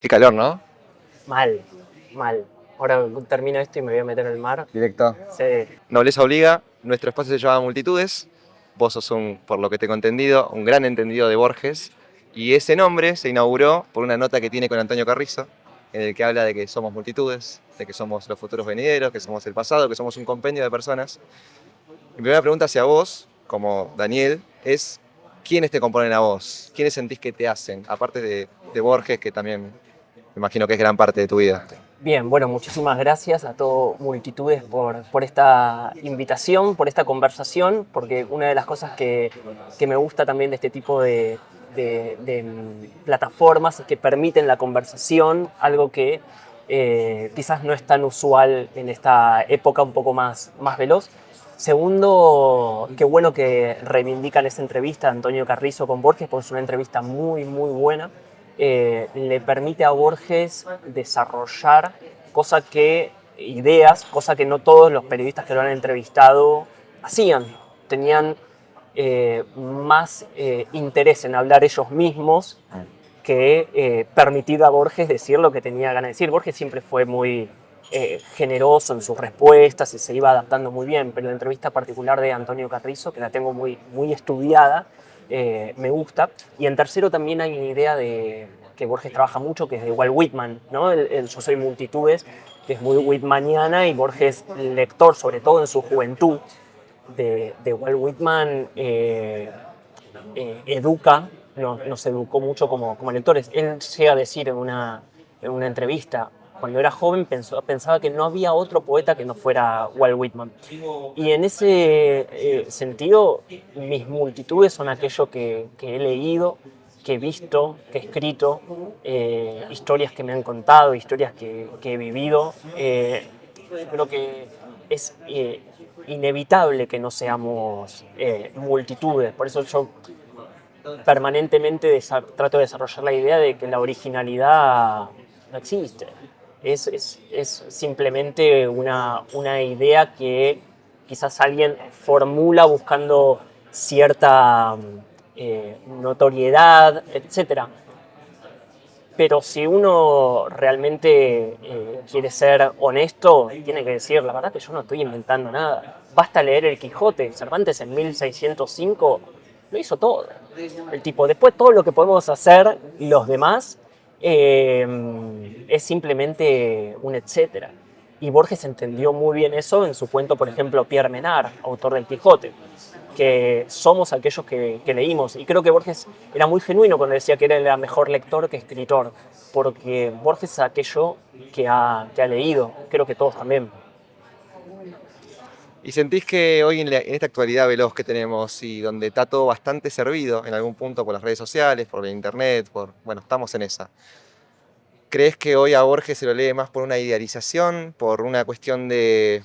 Qué calor, ¿no? Mal, mal. Ahora termino esto y me voy a meter en el mar. Directo. Sí. Nobleza obliga, nuestro espacio se llama Multitudes. Vos sos por lo que tengo entendido, un gran entendido de Borges. Y ese nombre se inauguró por una nota que tiene con Antonio Carrizo, en el que habla de que somos multitudes, de que somos los futuros venideros, que somos el pasado, que somos un compendio de personas. Mi primera pregunta hacia vos, como Daniel, es ¿quiénes te componen a vos? ¿Quiénes sentís que te hacen? Aparte de Borges, que también me imagino que es gran parte de tu vida. Bien, bueno, muchísimas gracias a todo Multitudes por esta invitación, por esta conversación, porque una de las cosas que me gusta también de este tipo de plataformas es que permiten la conversación, algo que quizás no es tan usual en esta época un poco más veloz. Segundo, qué bueno que reivindican esa entrevista de Antonio Carrizo con Borges, porque es una entrevista muy buena. Le permite a Borges desarrollar ideas, cosa que no todos los periodistas que lo han entrevistado hacían. Tenían más interés en hablar ellos mismos que permitir a Borges decir lo que tenía ganas de decir. Borges siempre fue muy generoso en sus respuestas y se iba adaptando muy bien, pero la entrevista particular de Antonio Carrizo, que la tengo muy estudiada, me gusta. Y en tercero también hay una idea de que Borges trabaja mucho, que es de Walt Whitman, ¿no? Yo soy multitudes, que es muy whitmaniana, y Borges, lector, sobre todo en su juventud, de Walt Whitman, educa, nos educó mucho como lectores. Él llega a decir en una entrevista, cuando era joven pensaba que no había otro poeta que no fuera Walt Whitman. Y en ese sentido, mis multitudes son aquello que he leído, que he visto, que he escrito, historias que me han contado, historias que he vivido. Creo que es inevitable que no seamos multitudes. Por eso yo permanentemente trato de desarrollar la idea de que la originalidad no existe. Es simplemente una idea que quizás alguien formula buscando cierta notoriedad, etc. Pero si uno realmente quiere ser honesto, tiene que decir, la verdad que yo no estoy inventando nada. Basta leer El Quijote. Cervantes en 1605 lo hizo todo. El tipo, después todo lo que podemos hacer los demás es simplemente un etcétera. Y Borges entendió muy bien eso en su cuento, por ejemplo, Pierre Menard, autor del Quijote, que somos aquellos que leímos. Y creo que Borges era muy genuino cuando decía que era mejor lector que escritor, porque Borges es aquello que ha leído, creo que todos también. ¿Y sentís que hoy en esta actualidad veloz que tenemos y donde está todo bastante servido en algún punto por las redes sociales, por el internet, bueno, estamos en esa? ¿Crees que hoy a Borges se lo lee más por una idealización, por una cuestión de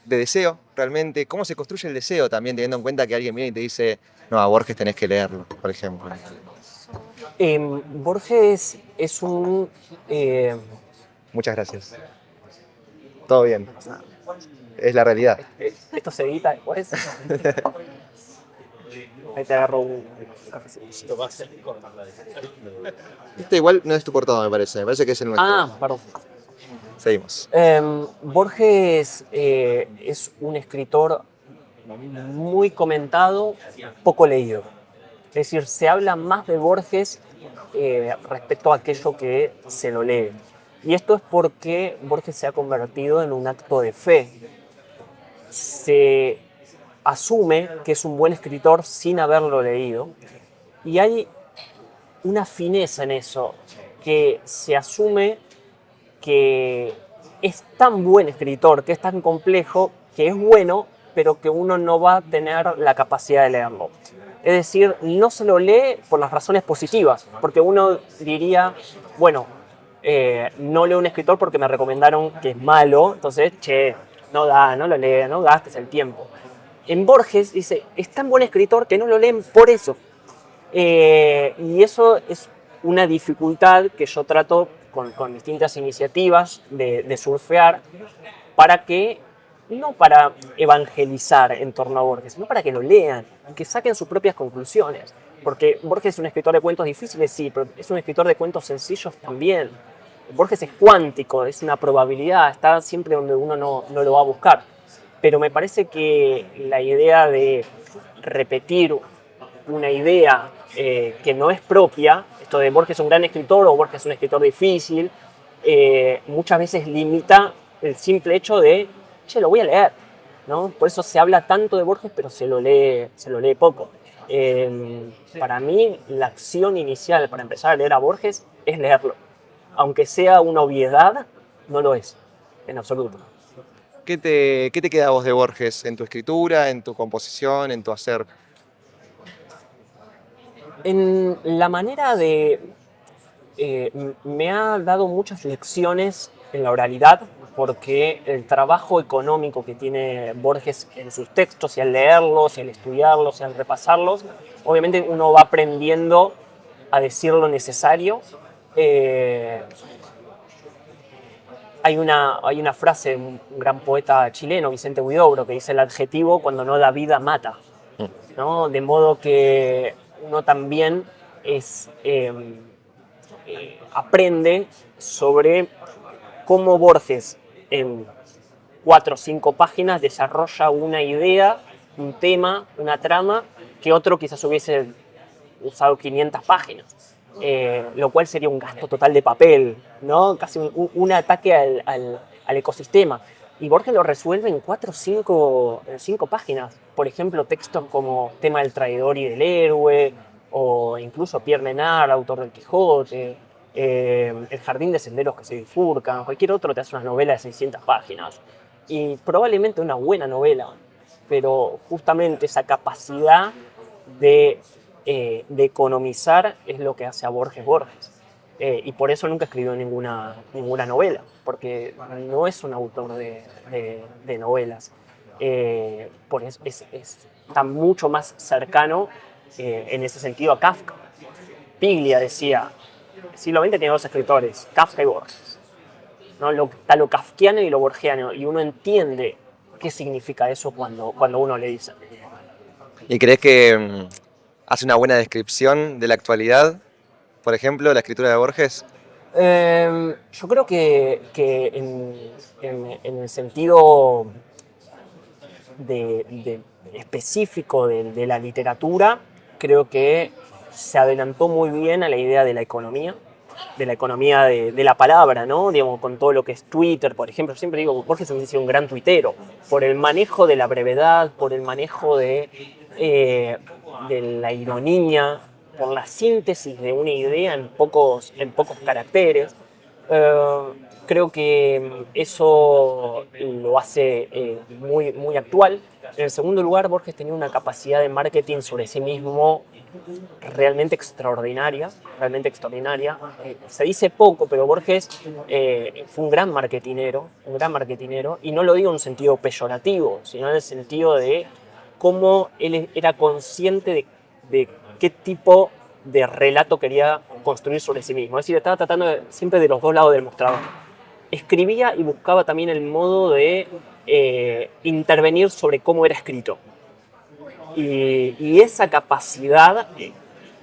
deseo realmente? ¿Cómo se construye el deseo también, teniendo en cuenta que alguien viene y te dice, no, a Borges tenés que leerlo, por ejemplo? Borges es un... Muchas gracias. Todo bien. Es la realidad. Esto se edita después. Ahí te agarro un cafecito. Este igual no es tu cortado, me parece que es el nuestro. Ah, perdón. Seguimos. Borges es un escritor muy comentado, poco leído. Es decir, se habla más de Borges respecto a aquello que se lo lee. Y esto es porque Borges se ha convertido en un acto de fe. Se asume que es un buen escritor sin haberlo leído. Y hay una fineza en eso, que se asume que es tan buen escritor, que es tan complejo, que es bueno, pero que uno no va a tener la capacidad de leerlo. Es decir, no se lo lee por las razones positivas, porque uno diría, bueno, no leo un escritor porque me recomendaron que es malo, entonces, no lo lee, no gastes el tiempo. En Borges dice, es tan buen escritor que no lo leen por eso. Y eso es una dificultad que yo trato con distintas iniciativas de surfear para que, no para evangelizar en torno a Borges, sino para que lo lean, que saquen sus propias conclusiones. Porque Borges es un escritor de cuentos difíciles, sí, pero es un escritor de cuentos sencillos también. Borges es cuántico, es una probabilidad, está siempre donde uno no lo va a buscar. Pero me parece que la idea de repetir una idea que no es propia, esto de Borges es un gran escritor o Borges es un escritor difícil, muchas veces limita el simple hecho de, che, lo voy a leer, ¿no? Por eso se habla tanto de Borges, pero se lo lee poco. Para mí, la acción inicial para empezar a leer a Borges es leerlo. Aunque sea una obviedad, no lo es, en absoluto. ¿Qué te queda a vos de Borges en tu escritura, en tu composición, en tu hacer? En la manera de... me ha dado muchas lecciones en la oralidad, porque el trabajo económico que tiene Borges en sus textos, y al leerlos, y al estudiarlos, y al repasarlos, obviamente uno va aprendiendo a decir lo necesario. Hay una frase de un gran poeta chileno, Vicente Huidobro, que dice: el adjetivo cuando no da vida mata, ¿no? De modo que uno también aprende sobre cómo Borges en 4 o 5 páginas desarrolla una idea, un tema, una trama, que otro quizás hubiese usado 500 páginas. Lo cual sería un gasto total de papel, ¿no? Casi un ataque al ecosistema. Y Borges lo resuelve en 4 o 5 páginas. Por ejemplo, textos como Tema del traidor y del héroe, o incluso Pierre Menard, autor del Quijote, El jardín de senderos que se bifurcan, cualquier otro te hace una novela de 600 páginas. Y probablemente una buena novela, pero justamente esa capacidad de economizar es lo que hace a Borges Borges. Y por eso nunca escribió ninguna novela, porque no es un autor de novelas. Por eso está mucho más cercano en ese sentido a Kafka. Piglia decía: el siglo XX tiene 2 escritores, Kafka y Borges, ¿no? Está lo kafkiano y lo borgiano, y uno entiende qué significa eso cuando uno le dice. ¿Y crees que hace una buena descripción de la actualidad, por ejemplo, la escritura de Borges? Yo creo que en el sentido específico de la literatura, creo que se adelantó muy bien a la idea de la economía de la palabra, ¿no? Digamos, con todo lo que es Twitter, por ejemplo. Siempre digo, Borges hubiese sido un gran tuitero, por el manejo de la brevedad, por el manejo de la ironía, por la síntesis de una idea en pocos caracteres. Creo que eso lo hace muy, muy actual. En el segundo lugar, Borges tenía una capacidad de marketing sobre sí mismo realmente extraordinaria, realmente extraordinaria. Se dice poco, pero Borges fue un gran marketinero, y no lo digo en un sentido peyorativo, sino en el sentido de cómo él era consciente de qué tipo de relato quería construir sobre sí mismo. Es decir, estaba tratando siempre de los 2 lados del mostrador. Escribía y buscaba también el modo de intervenir sobre cómo era escrito. Y esa capacidad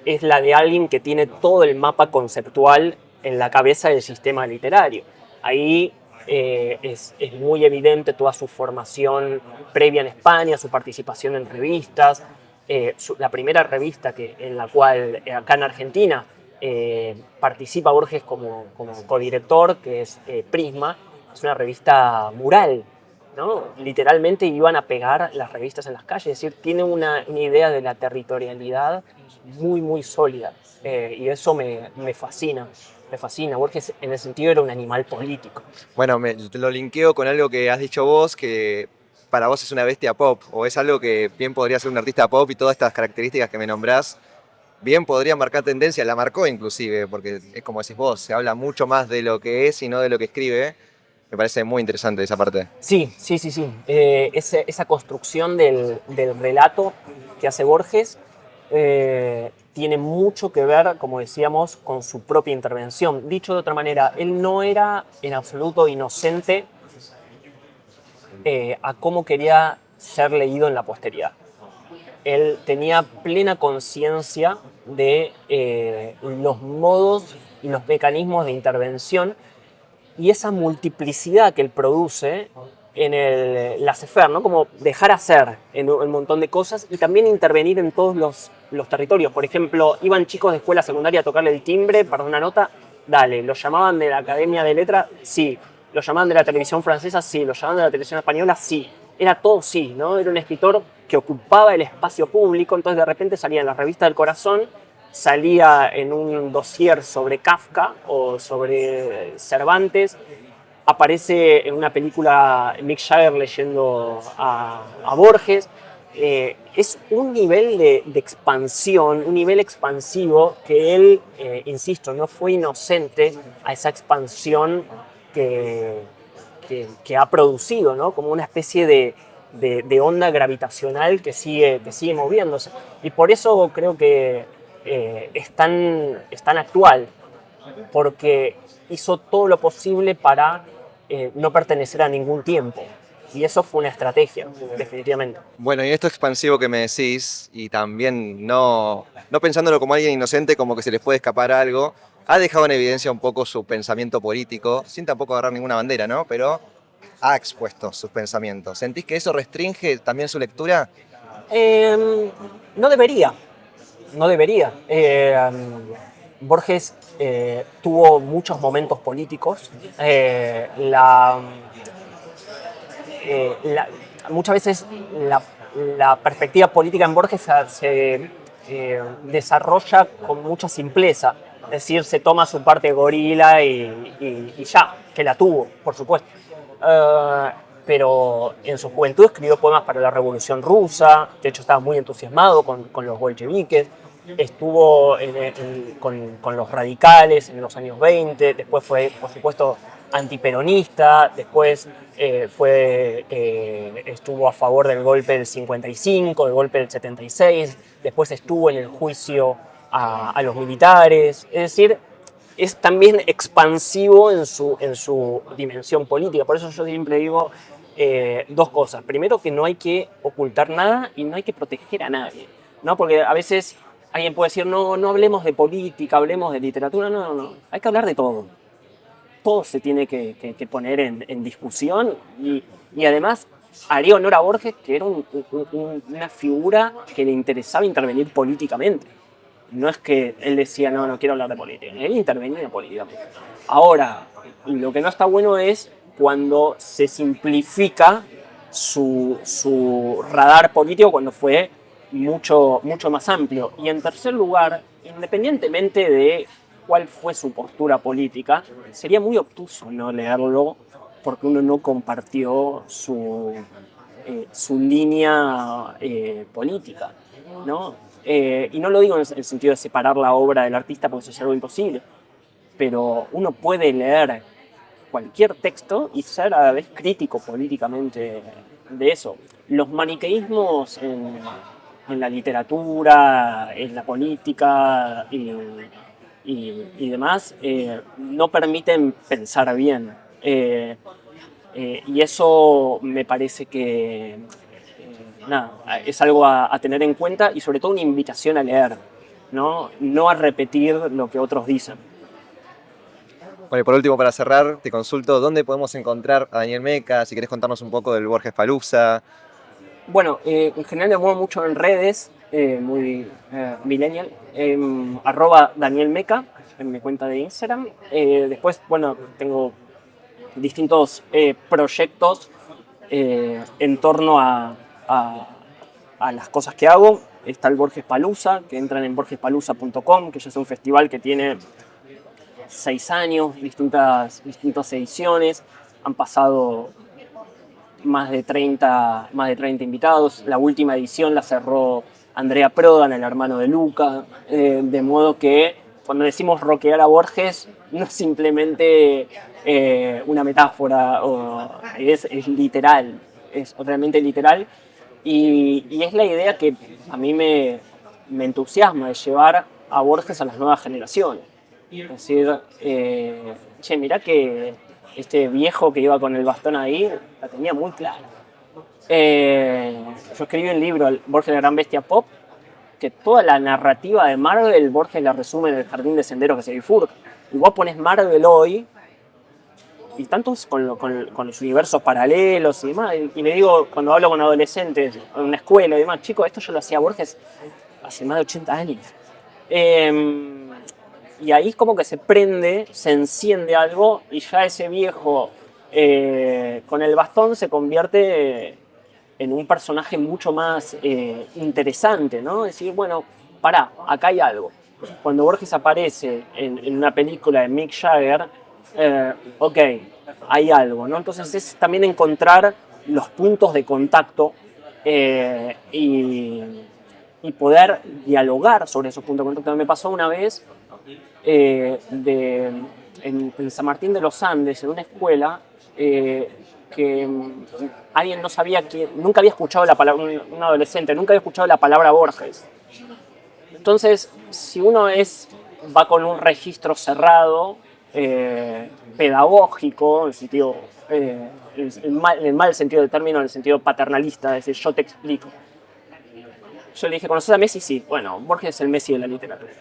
es la de alguien que tiene todo el mapa conceptual en la cabeza del sistema literario. Ahí es muy evidente toda su formación previa en España, su participación en revistas. La primera revista en la cual acá en Argentina participa Borges como codirector, que es Prisma, es una revista mural, ¿no? Literalmente iban a pegar las revistas en las calles, es decir, tiene una idea de la territorialidad muy, muy sólida, y eso me fascina. Me fascina. Borges en ese sentido era un animal político. Bueno, te lo linkeo con algo que has dicho vos, que para vos es una bestia pop, o es algo que bien podría ser un artista pop, y todas estas características que me nombrás bien podría marcar tendencia, la marcó inclusive, porque es como decís vos, se habla mucho más de lo que es y no de lo que escribe. Me parece muy interesante esa parte. Sí. Esa construcción del relato que hace Borges tiene mucho que ver, como decíamos, con su propia intervención. Dicho de otra manera, él no era en absoluto inocente a cómo quería ser leído en la posteridad. él tenía plena conciencia de los modos y los mecanismos de intervención y esa multiplicidad que él produce en el laissez-faire, ¿no? Como dejar hacer en un montón de cosas y también intervenir en todos los territorios. Por ejemplo, iban chicos de escuela secundaria a tocarle el timbre para una nota, dale. ¿Lo llamaban de la Academia de Letras? Sí. ¿Lo llamaban de la televisión francesa? Sí. ¿Lo llamaban de la televisión española? Sí. Era todo sí, ¿no? Era un escritor que ocupaba el espacio público, entonces de repente salía en la revista del Corazón, salía en un dossier sobre Kafka o sobre Cervantes, aparece en una película Mick Jagger leyendo a Borges. Es un nivel de expansión, un nivel expansivo que él, insisto, no fue inocente a esa expansión que ha producido, ¿no? Como una especie de onda gravitacional que sigue moviéndose. Y por eso creo que es tan actual, porque hizo todo lo posible para no pertenecer a ningún tiempo. Y eso fue una estrategia, definitivamente. Bueno, y esto expansivo que me decís, y también no pensándolo como alguien inocente, como que se les puede escapar algo, ha dejado en evidencia un poco su pensamiento político, sin tampoco agarrar ninguna bandera, ¿no? Pero ha expuesto sus pensamientos. ¿Sentís que eso restringe también su lectura? No debería. No debería. Borges tuvo muchos momentos políticos. Muchas veces la perspectiva política en Borges se desarrolla con mucha simpleza. Es decir, se toma su parte gorila y ya, que la tuvo, por supuesto. Pero en su juventud escribió poemas para la Revolución Rusa, de hecho estaba muy entusiasmado con los bolcheviques, estuvo con los radicales en los años 20, después fue, por supuesto, antiperonista, después estuvo a favor del golpe del 55, del golpe del 76, después estuvo en el juicio a los militares, es decir, es también expansivo en su dimensión política. Por eso yo siempre digo dos cosas. Primero, que no hay que ocultar nada y no hay que proteger a nadie, ¿no? Porque a veces alguien puede decir, no hablemos de política, hablemos de literatura. No. Hay que hablar de todo. Todo se tiene que poner en discusión y además haría honor a Borges, que era una figura que le interesaba intervenir políticamente. No es que él decía, no quiero hablar de política. Él intervenía políticamente. Ahora, lo que no está bueno es cuando se simplifica su radar político, cuando fue mucho más amplio. Y en tercer lugar, independientemente de cuál fue su postura política, sería muy obtuso no leerlo porque uno no compartió su línea política, ¿no? Y no lo digo en el sentido de separar la obra del artista porque eso es algo imposible, pero uno puede leer cualquier texto y ser a la vez crítico políticamente de eso. Los maniqueísmos en la literatura, en la política y demás no permiten pensar bien. Y eso me parece que es algo a tener en cuenta y sobre todo una invitación a leer, no a repetir lo que otros dicen. Bueno, y por último, para cerrar, te consulto dónde podemos encontrar a Daniel Meca, si querés contarnos un poco del Borges Palusa. Bueno, en general me muevo mucho en redes, muy millennial, @Daniel Meca, en mi cuenta de Instagram. Después, bueno, tengo distintos proyectos en torno a las cosas que hago. Está el Borges Palusa, que entran en borgespalusa.com, que ya es un festival que tiene 6 años, distintas ediciones. Han pasado más de 30 invitados. La última edición la cerró Andrea Prodan, el hermano de Luca. De modo que cuando decimos rockear a Borges, no es simplemente una metáfora, es literal, es realmente literal. Y es la idea que a mí me entusiasma, de llevar a Borges a las nuevas generaciones. Es decir, mirá que este viejo que iba con el bastón ahí la tenía muy clara. Yo escribí un libro, Borges la Gran Bestia Pop, que toda la narrativa de Marvel, Borges la resume en el jardín de senderos que se bifurca. Y vos pones Marvel hoy, y tantos con los universos paralelos y demás, y le digo, cuando hablo con adolescentes en una escuela y demás, chicos, esto yo lo hacía Borges hace más de 80 años. Y ahí es como que se prende, se enciende algo, y ya ese viejo con el bastón se convierte en un personaje mucho más interesante, ¿no? Decir, bueno, pará, acá hay algo. Cuando Borges aparece en una película de Mick Jagger, ok, hay algo, ¿no? Entonces es también encontrar los puntos de contacto y poder dialogar sobre esos puntos de contacto. Me pasó una vez en San Martín de los Andes, en una escuela, que alguien no sabía, que nunca había escuchado la palabra, un adolescente, nunca había escuchado la palabra Borges. Entonces, si uno va con un registro cerrado, pedagógico, en el sentido, en el mal sentido del término, en el sentido paternalista, es decir, yo te explico. Yo le dije, ¿conoces a Messi? Sí. Bueno, Borges es el Messi de la literatura,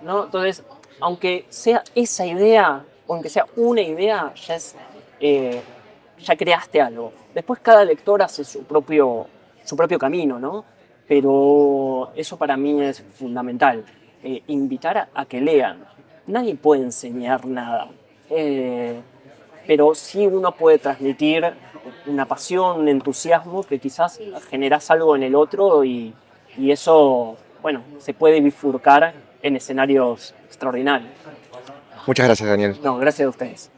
¿no? Entonces, aunque sea esa idea, o aunque sea una idea, ya creaste algo. Después cada lector hace su propio camino, ¿no? Pero eso para mí es fundamental. Invitar a que lean. Nadie puede enseñar nada. Pero sí uno puede transmitir una pasión, un entusiasmo que quizás generás algo en el otro y eso, bueno, se puede bifurcar en escenarios extraordinarios. Muchas gracias, Daniel. No, gracias a ustedes.